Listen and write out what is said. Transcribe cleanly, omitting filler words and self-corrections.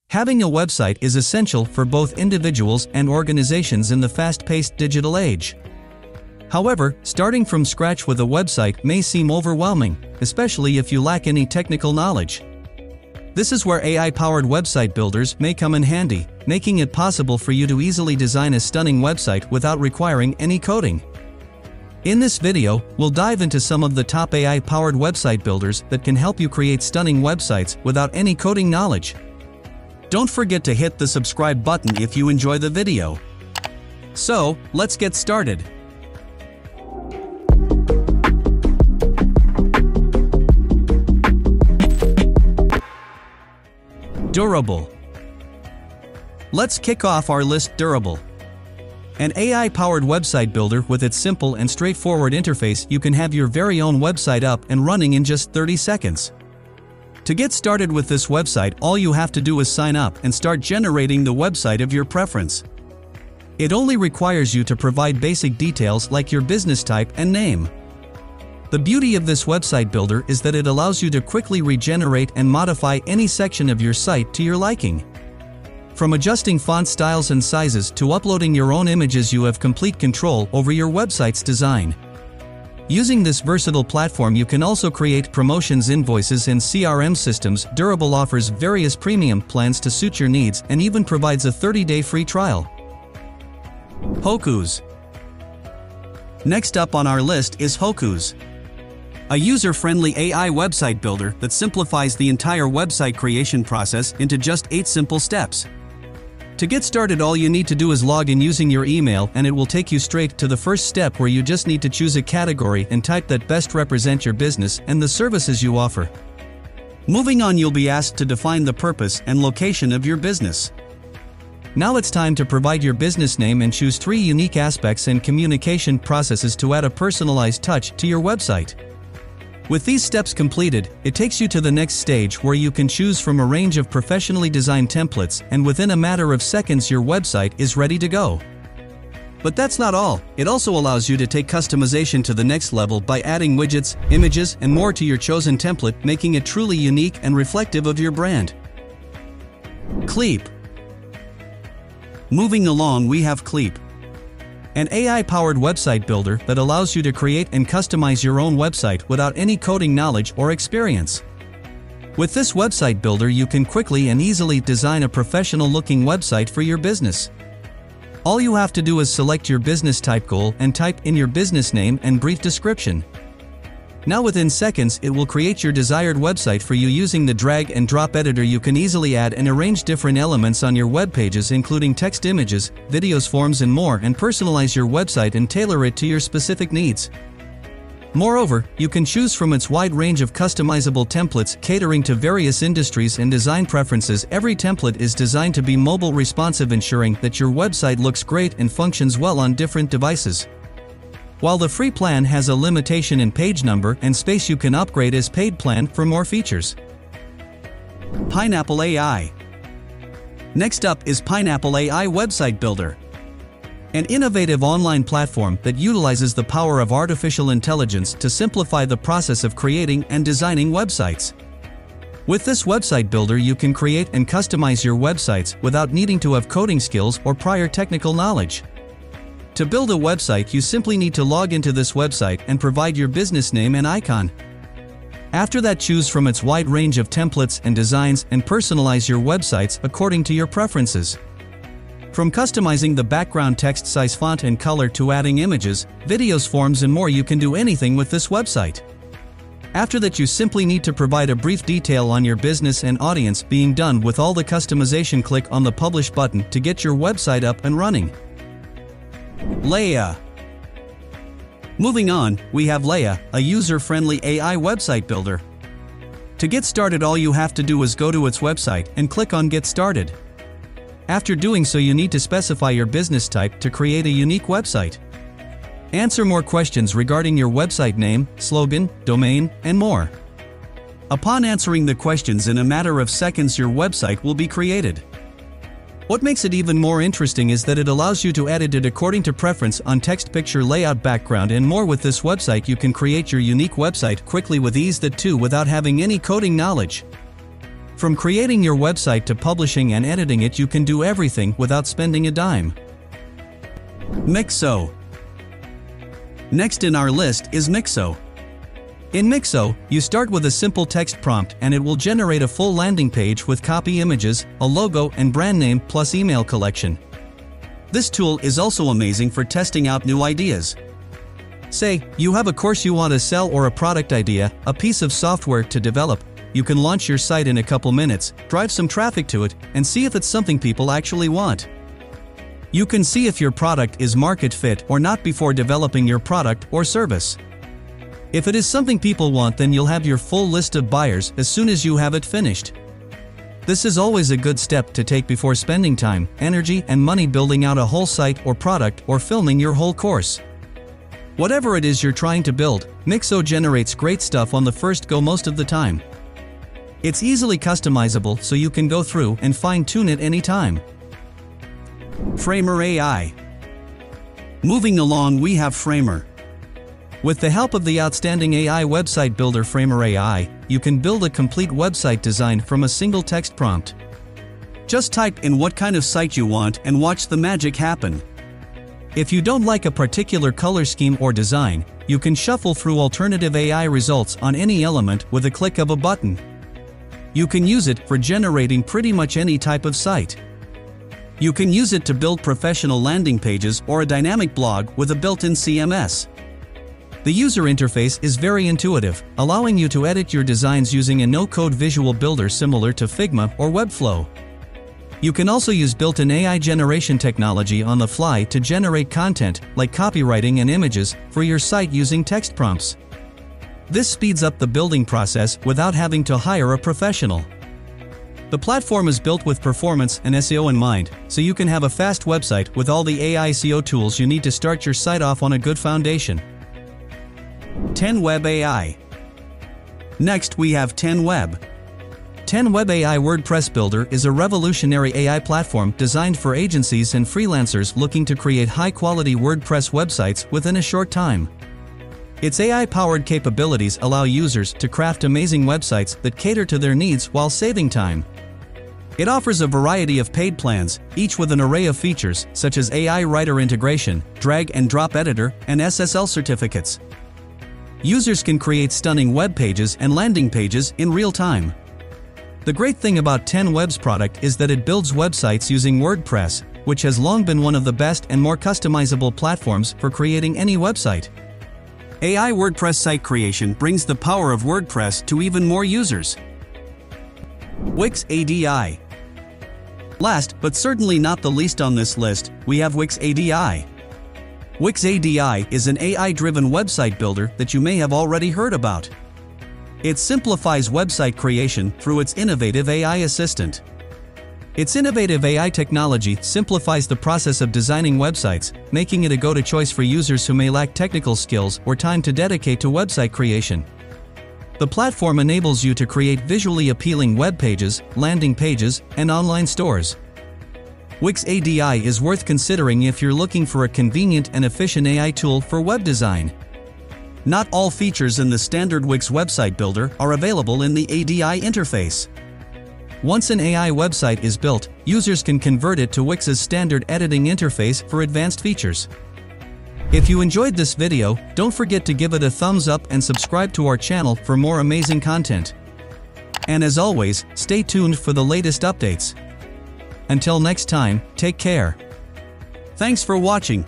Having a website is essential for both individuals and organizations in the fast-paced digital age. However, starting from scratch with a website may seem overwhelming, especially if you lack any technical knowledge. This is where AI-powered website builders may come in handy, making it possible for you to easily design a stunning website without requiring any coding. In this video, we'll dive into some of the top AI-powered website builders that can help you create stunning websites without any coding knowledge. Don't forget to hit the subscribe button if you enjoy the video. So, let's get started. Durable. Let's kick off our list. Durable. An AI-powered website builder with its simple and straightforward interface. You can have your very own website up and running in just 30 seconds. To get started with this website, all you have to do is sign up and start generating the website of your preference. It only requires you to provide basic details like your business type and name. The beauty of this website builder is that it allows you to quickly regenerate and modify any section of your site to your liking. From adjusting font styles and sizes to uploading your own images, you have complete control over your website's design. Using this versatile platform, you can also create promotions, invoices, and CRM systems. Durable offers various premium plans to suit your needs and even provides a 30-day free trial. Hocus. Next up on our list is Hocus, a user-friendly AI website builder that simplifies the entire website creation process into just 8 simple steps. To get started, all you need to do is log in using your email, and it will take you straight to the first step, where you just need to choose a category and type that best represents your business and the services you offer. Moving on, you'll be asked to define the purpose and location of your business. Now it's time to provide your business name and choose 3 unique aspects and communication processes to add a personalized touch to your website. With these steps completed, it takes you to the next stage, where you can choose from a range of professionally designed templates, and within a matter of seconds your website is ready to go. But that's not all. It also allows you to take customization to the next level by adding widgets, images, and more to your chosen template, making it truly unique and reflective of your brand. Cleap. Moving along, we have Cleap, an AI-powered website builder that allows you to create and customize your own website without any coding knowledge or experience. With this website builder, you can quickly and easily design a professional-looking website for your business. All you have to do is select your business type goal and type in your business name and brief description. Now within seconds, it will create your desired website for you using the drag and drop editor. You can easily add and arrange different elements on your web pages, including text, images, videos, forms, and more, and personalize your website and tailor it to your specific needs. Moreover, you can choose from its wide range of customizable templates catering to various industries and design preferences. Every template is designed to be mobile responsive, ensuring that your website looks great and functions well on different devices. While the free plan has a limitation in page number and space, you can upgrade as paid plan for more features. Pineapple AI. Next up is Pineapple AI Website Builder, an innovative online platform that utilizes the power of artificial intelligence to simplify the process of creating and designing websites. With this website builder, you can create and customize your websites without needing to have coding skills or prior technical knowledge. To build a website, you simply need to log into this website and provide your business name and icon. After that, choose from its wide range of templates and designs and personalize your websites according to your preferences. From customizing the background text size, font, and color to adding images, videos, forms, and more, you can do anything with this website. After that, you simply need to provide a brief detail on your business and audience. Being done with all the customization, click on the Publish button to get your website up and running. Leia. Moving on, we have Leia, a user-friendly AI website builder. To get started, all you have to do is go to its website and click on Get Started. After doing so, you need to specify your business type to create a unique website. Answer more questions regarding your website name, slogan, domain, and more. Upon answering the questions, in a matter of seconds, your website will be created. What makes it even more interesting is that it allows you to edit it according to preference on text, picture, layout, background, and more. With this website, you can create your unique website quickly with ease, that too without having any coding knowledge. From creating your website to publishing and editing it, you can do everything without spending a dime. Mixo. Next in our list is Mixo. In Mixo, you start with a simple text prompt and it will generate a full landing page with copy images, a logo and brand name plus email collection. This tool is also amazing for testing out new ideas. Say, you have a course you want to sell or a product idea, a piece of software to develop. You can launch your site in a couple minutes, drive some traffic to it, and see if it's something people actually want. You can see if your product is market fit or not before developing your product or service. If it is something people want, then you'll have your full list of buyers as soon as you have it finished. This is always a good step to take before spending time, energy, and money building out a whole site or product or filming your whole course. Whatever it is you're trying to build, Mixo generates great stuff on the first go most of the time. It's easily customizable, so you can go through and fine-tune it anytime. Framer AI. Moving along, we have Framer. With the help of the outstanding AI website builder Framer AI, you can build a complete website design from a single text prompt. Just type in what kind of site you want and watch the magic happen. If you don't like a particular color scheme or design, you can shuffle through alternative AI results on any element with a click of a button. You can use it for generating pretty much any type of site. You can use it to build professional landing pages or a dynamic blog with a built-in CMS. The user interface is very intuitive, allowing you to edit your designs using a no-code visual builder similar to Figma or Webflow. You can also use built-in AI generation technology on the fly to generate content, like copywriting and images, for your site using text prompts. This speeds up the building process without having to hire a professional. The platform is built with performance and SEO in mind, so you can have a fast website with all the AI SEO tools you need to start your site off on a good foundation. 10Web AI. Next we have 10Web. 10Web AI WordPress Builder is a revolutionary AI platform designed for agencies and freelancers looking to create high-quality WordPress websites within a short time. Its AI-powered capabilities allow users to craft amazing websites that cater to their needs while saving time. It offers a variety of paid plans, each with an array of features such as AI writer integration, drag and drop editor, and SSL certificates. Users can create stunning web pages and landing pages in real time. The great thing about 10Web's product is that it builds websites using WordPress, which has long been one of the best and more customizable platforms for creating any website. AI WordPress site creation brings the power of WordPress to even more users. Wix ADI. Last, but certainly not the least on this list, we have Wix ADI. Wix ADI is an AI-driven website builder that you may have already heard about. It simplifies website creation through its innovative AI assistant. Its innovative AI technology simplifies the process of designing websites, making it a go-to choice for users who may lack technical skills or time to dedicate to website creation. The platform enables you to create visually appealing web pages, landing pages, and online stores. Wix ADI is worth considering if you're looking for a convenient and efficient AI tool for web design. Not all features in the standard Wix website builder are available in the ADI interface. Once an AI website is built, users can convert it to Wix's standard editing interface for advanced features. If you enjoyed this video, don't forget to give it a thumbs up and subscribe to our channel for more amazing content. And as always, stay tuned for the latest updates. Until next time, take care. Thanks for watching.